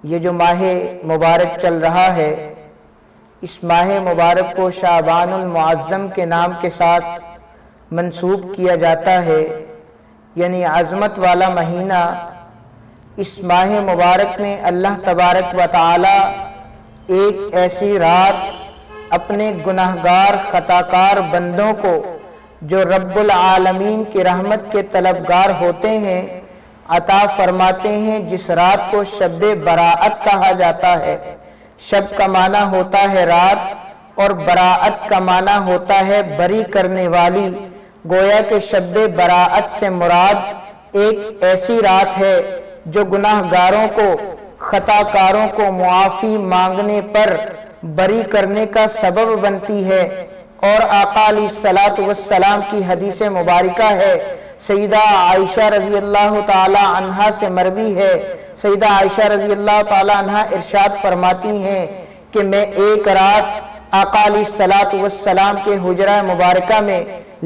یہ جو ماہ مبارک چل رہا ہے، اس ماہ مبارک کو شعبان المعظم کے نام کے ساتھ منسوب کیا جاتا ہے، یعنی عظمت والا مہینہ۔ اس ماہ مبارک میں اللہ تبارک و تعالی ایک ایسی رات اپنے گناہگار خطاکار بندوں کو جو رب العالمین کی رحمت کے طلبگار ہوتے ہیں عطا فرماتے ہیں، جس رات کو شب براءت کہا جاتا ہے۔ شب کا معنی ہوتا ہے رات، اور براءت کا معنی ہوتا ہے بری کرنے والی۔ گویا کہ شب براءت سے مراد ایک ایسی رات ہے جو گناہگاروں کو، خطاکاروں کو معافی مانگنے پر بری کرنے کا سبب بنتی ہے۔ اور آقا علیہ الصلوۃ والسلام کی حدیث مبارکہ ہے، سیدہ عائشہ رضی اللہ تعالی عنہا سے مروی ہے، سیدہ عائشہ رضی اللہ تعالی عنہا ارشاد فرماتی ہیں کہ میں ایک رات آقا علیہ الصلوۃ والسلام کے حجرہ مبارکہ میں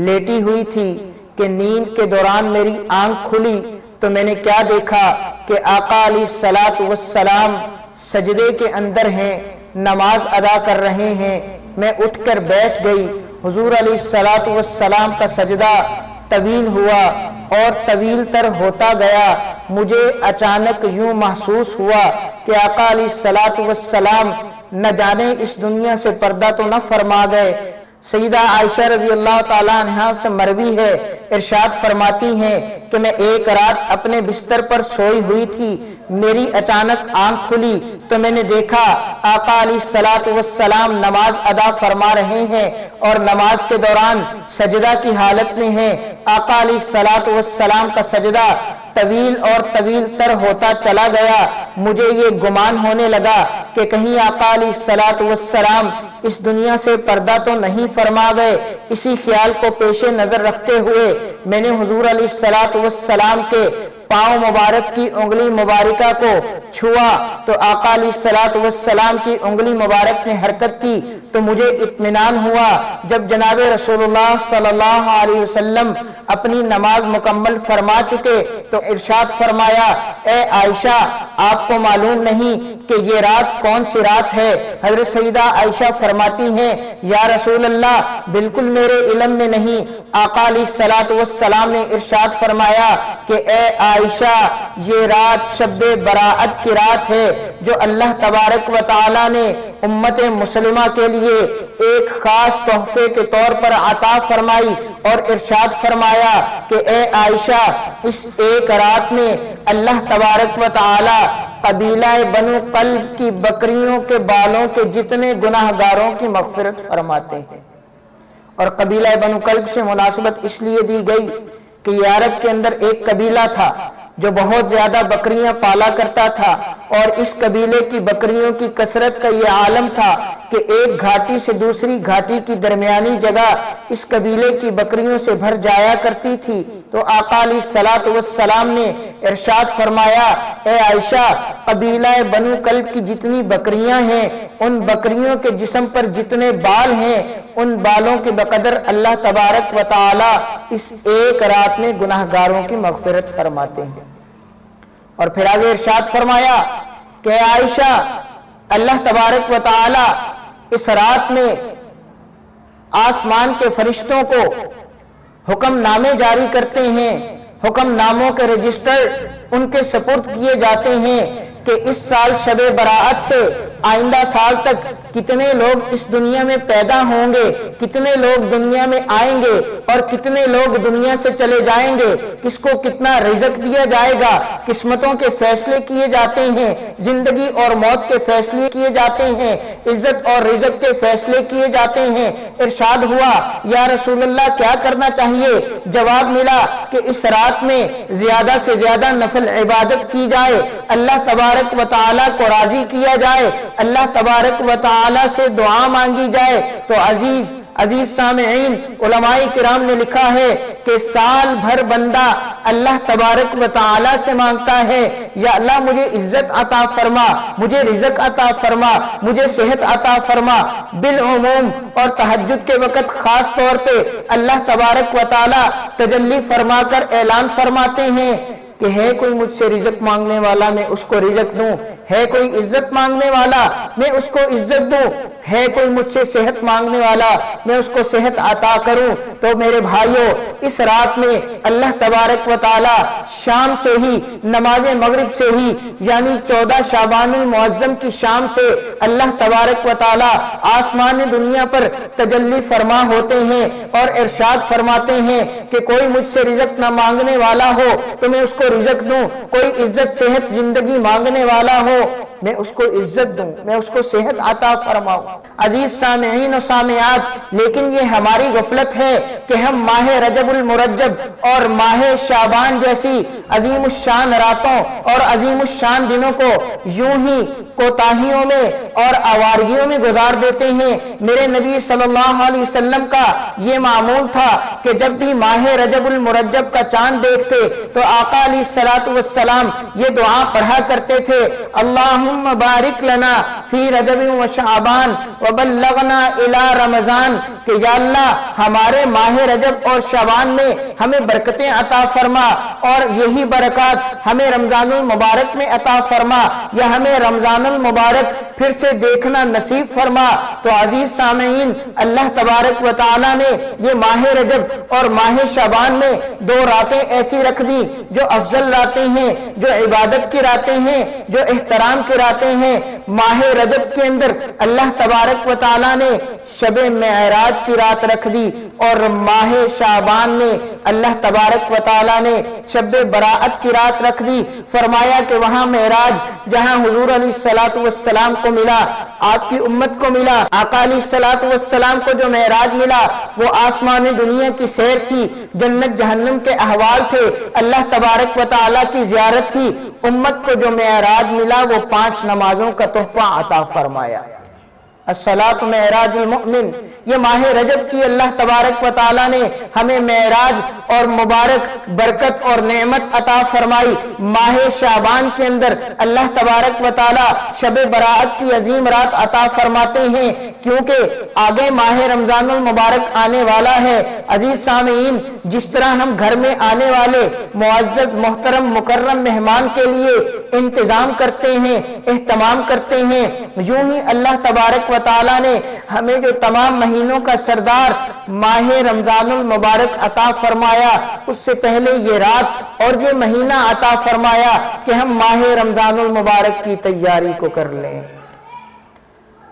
لیٹی ہوئی تھی کہ نیند کے دوران میری آنکھ کھلی تو میں نے کیا دیکھا کہ آقا علیہ الصلوۃ والسلام سجدے کے اندر ہیں، نماز ادا کر رہے ہیں۔ میں اٹھ کر بیٹھ گئی۔ حضور علیہ الصلوۃ والسلام کا سجدہ طویل ہوا اور طویل تر ہوتا گیا۔ مجھے اچانک یوں محسوس ہوا کہ آقا علیہ الصلوۃ والسلام نہ جانے اس دنیا سے پردہ تو نہ فرما گئے۔ سیدہ عائشہ رضی اللہ تعالیٰ عنہا سے مروی ہے، ارشاد فرماتی ہیں کہ میں ایک رات اپنے بستر پر سوئی ہوئی تھی، میری اچانک آنکھ کھلی تو میں نے دیکھا آقا علیہ الصلوۃ والسلام نماز ادا فرما رہے ہیں اور نماز کے دوران سجدہ کی حالت میں ہیں۔ آقا علیہ الصلوۃ والسلام کا سجدہ طویل اور طویل تر ہوتا چلا گیا۔ مجھے یہ گمان ہونے لگا کہ کہیں آقا علیہ الصلوۃ والسلام اس دنیا سے پردہ تو نہیں فرما گئے۔ اسی خیال کو پیش نظر رکھتے ہوئے میں نے حضور علیہ الصلوۃ والسلام کے پاؤں مبارک کی انگلی مبارکہ کو چھوا تو آقا علیہ الصلوۃ والسلام کی انگلی مبارک نے حرکت کی تو مجھے اطمینان ہوا۔ جب جناب رسول اللہ صلی اللہ علیہ وسلم اپنی نماز مکمل فرما چکے تو ارشاد فرمایا، اے عائشہ آپ کو معلوم نہیں کہ یہ رات کون سی رات ہے؟ حضرت سیدہ عائشہ فرماتی ہیں، یا رسول اللہ بالکل میرے علم میں نہیں۔ آقا علیہ الصلوۃ والسلام نے ارشاد فرمایا کہ اے عائشہ یہ رات شب براءت کی رات ہے جو اللہ تبارک و تعالی نے امت مسلمہ کے لیے ایک خاص تحفے کے طور پر عطا فرمائی، اور ارشاد فرمایا کہ اے عائشہ اس ایک رات میں اللہ تبارک و تعالی قبیلہ بنو قلب کی بکریوں کے بالوں کے جتنے گناہگاروں کی مغفرت فرماتے ہیں۔ اور قبیلہ بنو قلب سے مناسبت اس لیے دی گئی کہ یہ عرب کے اندر ایک قبیلہ تھا جو بہت زیادہ بکریاں پالا کرتا تھا، اور اس قبیلے کی بکریوں کی کثرت کا یہ عالم تھا کہ ایک گھاٹی سے دوسری گھاٹی کی درمیانی جگہ اس قبیلے کی بکریوں سے بھر جایا کرتی تھی۔ تو آقا علیہ الصلوۃ والسلام نے ارشاد فرمایا، اے عائشہ قبیلہ بنو قلب کی جتنی بکریاں ہیں ان بکریوں کے جسم پر جتنے بال ہیں ان بالوں کے بقدر اللہ تبارک و تعالی اس ایک رات میں گناہگاروں کی مغفرت فرماتے ہیں۔ اور پھر آگے ارشاد فرمایا کہ اے عائشہ اللہ تبارک و تعالی اس رات میں آسمان کے فرشتوں کو حکم نامے جاری کرتے ہیں، حکم ناموں کے رجسٹر ان کے سپرد کیے جاتے ہیں کہ اس سال شب براءت سے آئندہ سال تک کتنے لوگ اس دنیا میں پیدا ہوں گے، کتنے لوگ دنیا میں آئیں گے اور کتنے لوگ دنیا سے چلے جائیں گے، کس کو کتنا رزق دیا جائے گا، قسمتوں کے فیصلے کیے جاتے ہیں، زندگی اور موت کے فیصلے کیے جاتے ہیں، عزت اور رزق کے فیصلے کیے جاتے ہیں۔ ارشاد ہوا، یا رسول اللہ کیا کرنا چاہیے؟ جواب ملا کہ اس رات میں زیادہ سے زیادہ نفل عبادت کی جائے، اللہ تبارک و تعالیٰ کو راضی کیا جائے، اللہ تبارک و تعالیٰ سے دعا مانگی جائے۔ تو عزیز سامعین، علماء کرام نے لکھا ہے کہ سال بھر بندہ اللہ تبارک و تعالیٰ سے مانگتا ہے، یا اللہ مجھے عزت عطا فرما، مجھے رزق عطا فرما، مجھے صحت عطا فرما۔ بالعموم اور تہجد کے وقت خاص طور پہ اللہ تبارک و تعالیٰ تجلی فرما کر اعلان فرماتے ہیں، کہ ہے کوئی مجھ سے رزق مانگنے والا میں اس کو رزق دوں، ہے کوئی عزت مانگنے والا میں اس کو عزت دوں، ہے کوئی مجھ سے صحت مانگنے والا میں اس کو صحت عطا کروں۔ تو میرے بھائیوں، اس رات میں اللہ تبارک و تعالی شام سے ہی، نماز مغرب سے ہی، یعنی 14 شعبان المعظم کی شام سے اللہ تبارک و تعالی آسمان دنیا پر تجلی فرما ہوتے ہیں اور ارشاد فرماتے ہیں کہ کوئی مجھ سے رزق نہ مانگنے والا ہو تو میں اس کو رزق دوں، کوئی عزت صحت زندگی مانگنے والا ہو میں اس کو عزت دوں، میں اس کو صحت عطا فرماؤں۔ عزیز سامعین و سامعات، لیکن یہ ہماری غفلت ہے کہ ہم ماہ رجب المرجب اور ماہ شعبان جیسی عظیم الشان راتوں اور عظیم الشان دنوں کو یوں ہی کوتاہیوں میں اور آوارگیوں میں گزار دیتے ہیں۔ میرے نبی صلی اللہ علیہ وسلم کا یہ معمول تھا کہ جب بھی ماہ رجب المرجب کا چاند دیکھتے تو آقا علیہ الصلوۃ والسلام یہ دعا پڑھا کرتے تھے، اللہم بارک لنا فی رجب و شعبان وبلغنا الی رمضان، کہ یا اللہ ہمارے ماہ رجب اور شعبان میں ہمیں برکتیں عطا فرما اور یہی برکات ہمیں رمضان المبارک میں عطا فرما، یا ہمیں رمضان المبارک پھر سے دیکھنا نصیب فرما۔ تو عزیز سامعین، اللہ تبارک و تعالی نے یہ ماہ رجب اور ماہ شعبان میں 2 راتیں ایسی رکھ دی جو افضل راتیں ہیں، جو عبادت کی راتیں ہیں، جو احترام کی راتیں ہیں۔ ماہ رجب کے اندر اللہ تبارک و تعالی نے شب معراج کی رات رکھ دی، اور ماہ شعبان میں اللہ تبارک و تعالی نے شب براءت کی رات رکھ دی۔ فرمایا کہ وہاں معراج جہاں حضور علیہ الصلوۃ والسلام کو ملا، آپ کی امت کو ملا، آقا علیہ الصلوۃ والسلام کو جو معراج ملا وہ آسمان دنیا کی سیر تھی، جنت جہنم کے احوال تھے، اللہ تبارک و تعالی کی زیارت تھی۔ امت کو جو معراج ملا وہ 5 نمازوں کا تحفہ عطا فرمایا۔ الصلاۃ معراج المؤمن، یہ ماہ رجب کی اللہ تبارک و تعالی نے ہمیں معراج اور مبارک برکت اور نعمت عطا فرمائی۔ ماہ شعبان کے اندر اللہ تبارک و تعالی شب براءت کی عظیم رات عطا فرماتے ہیں، کیونکہ آگے ماہ رمضان المبارک آنے والا ہے۔ عزیز سامعین، جس طرح ہم گھر میں آنے والے معزز محترم مکرم مہمان کے لیے انتظام کرتے ہیں، اہتمام کرتے ہیں، یوں ہی اللہ تبارک و تعالی نے ہمیں جو تمام مہینوں کا سردار ماہ رمضان المبارک عطا فرمایا، اس سے پہلے یہ رات اور یہ مہینہ عطا فرمایا کہ ہم ماہ رمضان المبارک کی تیاری کو کر لیں۔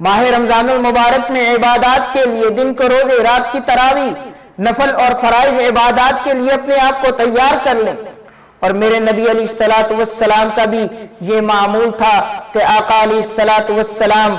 ماہ رمضان المبارک میں عبادات کے لیے دن کو روزے، رات کی تراویح، نفل اور فرائض عبادات کے لیے اپنے آپ کو تیار کر لیں۔ اور میرے نبی علیہ الصلوۃ والسلام کا بھی یہ معمول تھا کہ آقا علیہ الصلوۃ والسلام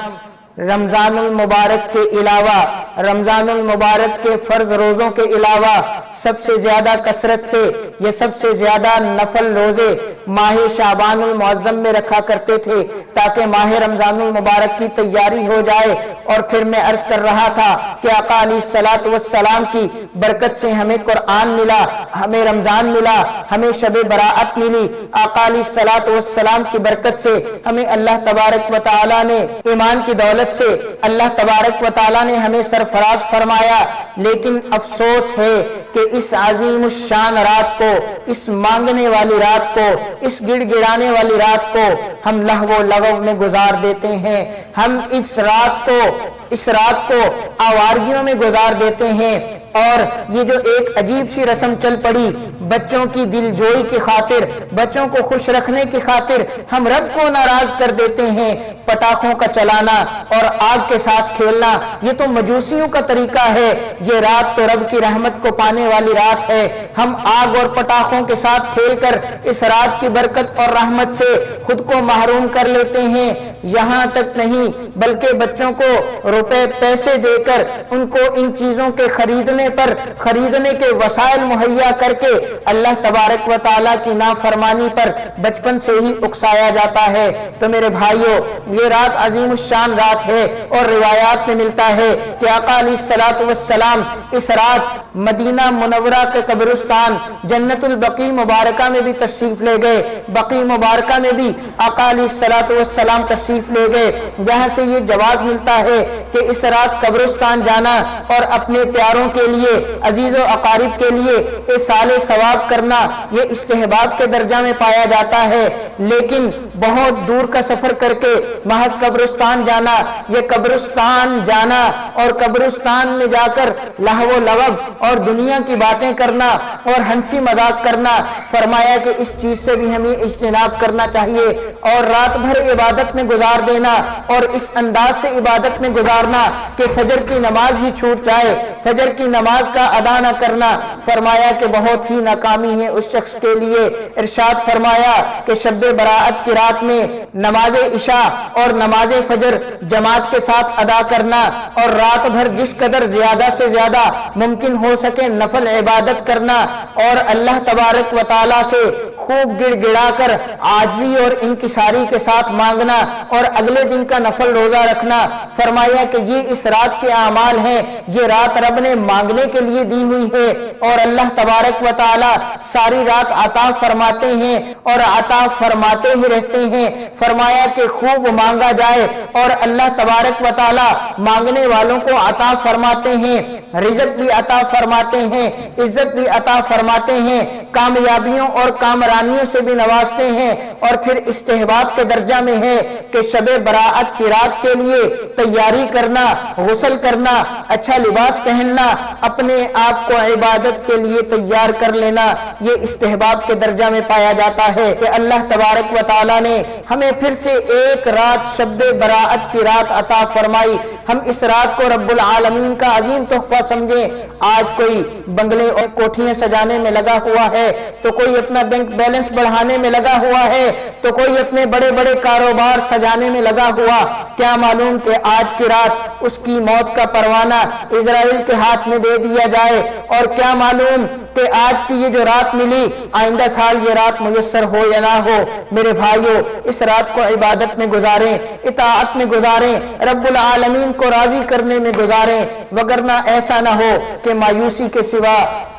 رمضان المبارک کے علاوہ، رمضان المبارک کے فرض روزوں کے علاوہ سب سے زیادہ کثرت سے یہ سب سے زیادہ نفل روزے ماہ شعبان المعظم میں رکھا کرتے تھے، تاکہ ماہ رمضان المبارک کی تیاری ہو جائے۔ اور پھر میں عرض کر رہا تھا کہ آقا علیہ الصلوۃ والسلام کی برکت سے ہمیں قرآن ملا، ہمیں رمضان ملا، ہمیں شب براءت ملی۔ آقا علیہ الصلوۃ والسلام کی برکت سے ہمیں اللہ تبارک و تعالی نے ایمان کی دولت سے اللہ تبارک و تعالی نے ہمیں سرفراز فرمایا۔ لیکن افسوس ہے کہ اس عظیم الشان رات کو، اس مانگنے والی رات کو، اس گڑ گڑانے والی رات کو ہم لہو و لغو میں گزار دیتے ہیں۔ ہم اس رات کو آوارگیوں میں گزار دیتے ہیں، اور یہ جو ایک عجیب سی رسم چل پڑی، بچوں کی دل جوئی کی خاطر، بچوں کو خوش رکھنے کی خاطر ہم رب کو ناراض کر دیتے ہیں۔ پٹاخوں کا چلانا اور آگ کے ساتھ کھیلنا یہ تو مجوسیوں کا طریقہ ہے، یہ رات تو رب کی رحمت کو پانے والی رات ہے۔ ہم آگ اور پٹاخوں کے ساتھ کھیل کر اس رات کی برکت اور رحمت سے خود کو محروم کر لیتے ہیں۔ یہاں تک نہیں بلکہ بچوں کو روپے پیسے دے کر ان کو ان چیزوں کے خریدنے کے وسائل مہیا کر کے اللہ تبارک و تعالیٰ کی نافرمانی پر بچپن سے ہی اکسایا جاتا ہے۔ تو میرے بھائیوں، یہ رات عظیم الشان رات ہے، اور روایات میں ملتا ہے کہ آقا علیہ الصلوۃ والسلام اس رات مدینہ منورہ کے قبرستان جنت البقیع مبارکہ میں بھی تشریف لے گئے۔ بقیع مبارکہ میں بھی آقا علیہ الصلوۃ والسلام تشریف لے گئے، جہاں سے یہ جواز ملتا ہے کہ اس رات قبرستان جانا اور اپنے پیاروں کے لیے، عزیز و اقارب کے لیے ایصال ثواب کرنا یہ استحباب کے درجہ میں پایا جاتا ہے، لیکن بہت دور کا سفر کر کے محض قبرستان جانا، یہ قبرستان جانا اور قبرستان میں جا کر لہو و لعب اور دنیا کی باتیں کرنا اور ہنسی مذاق کرنا، فرمایا کہ اس چیز سے بھی ہمیں اجتناب کرنا چاہیے، اور رات بھر عبادت میں گزار دینا اور اس انداز سے عبادت میں گزارنا کہ فجر کی نماز ہی چھوٹ جائے، فجر کی نماز کا ادا نہ کرنا، فرمایا کہ بہت ہی ناکامی ہے اس شخص کے لیے۔ ارشاد فرمایا کہ شب برات کی رات میں نماز عشاء اور نماز فجر جماعت کے ساتھ ادا کرنا اور رات بھر جس قدر زیادہ سے زیادہ ممکن ہو سکے نفل عبادت کرنا اور اللہ تبارک و تعالی سے خوب گڑ گڑا کر عاجزی اور انکساری کے ساتھ مانگنا اور اگلے دن کا نفل روزہ رکھنا، فرمایا کہ یہ اس رات کے اعمال ہیں، یہ رات رب نے مانگنے کے لیے دی ہوئی ہے اور اللہ تبارک و تعالی ساری رات عطا فرماتے ہیں اور عطا فرماتے ہی رہتے ہیں، فرمایا کہ خوب مانگا جائے اور اللہ تبارک و تعالی مانگنے والوں کو عطا فرماتے ہیں، رزق بھی عطا فرماتے ہیں، عزت بھی عطا فرماتے ہیں، کامیابیوں اور کامرانیوں سے بھی نوازتے ہیں، اور پھر استحباب کے درجہ میں ہے کہ شب برات کی رات کے لیے تیاری کرنا، غسل کرنا، اچھا لباس پہننا، اپنے آپ کو عبادت کے لیے تیار کر لینا، یہ استحباب کے درجہ میں پایا جاتا ہے کہ اللہ تبارک و تعالی نے ہمیں پھر سے ایک رات شب برات کی رات عطا فرمائی، ہم اس رات کو رب العالمین کا عظیم تحفہ سمجھیں۔ آج کوئی بنگلے اور کوٹھیاں سجانے میں لگا ہوا ہے، تو کوئی اپنا بینک بیلنس بڑھانے میں لگا ہوا ہے، تو کوئی اپنے بڑے بڑے کاروبار سجانے میں لگا ہوا، کیا معلوم کہ آج کی رات اس کی موت کا پروانہ اسرائیل کے ہاتھ میں دے دیا جائے، اور کیا معلوم کہ آج کی یہ جو رات ملی آئندہ سال یہ رات میسر ہو یا نہ ہو۔ میرے بھائیوں، اس رات کو عبادت میں گزاریں، اطاعت میں گزاریں، رب العالمین کو راضی کرنے میں گزاریں، وگرنہ ایسا نہ ہو کہ مایوسی کے سوا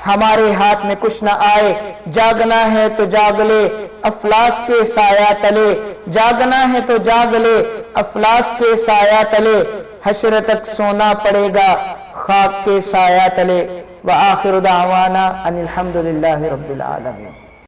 ہمارے ہاتھ میں کچھ نہ آئے۔ جاگنا ہے تو جاگ لے افلاس کے سایہ تلے، جاگنا ہے تو جاگ لے افلاس کے سایہ تلے، حشر تک سونا پڑے گا خاک کے سایہ تلے۔ وآخر دعوانا ان الحمد للہ رب العالمین۔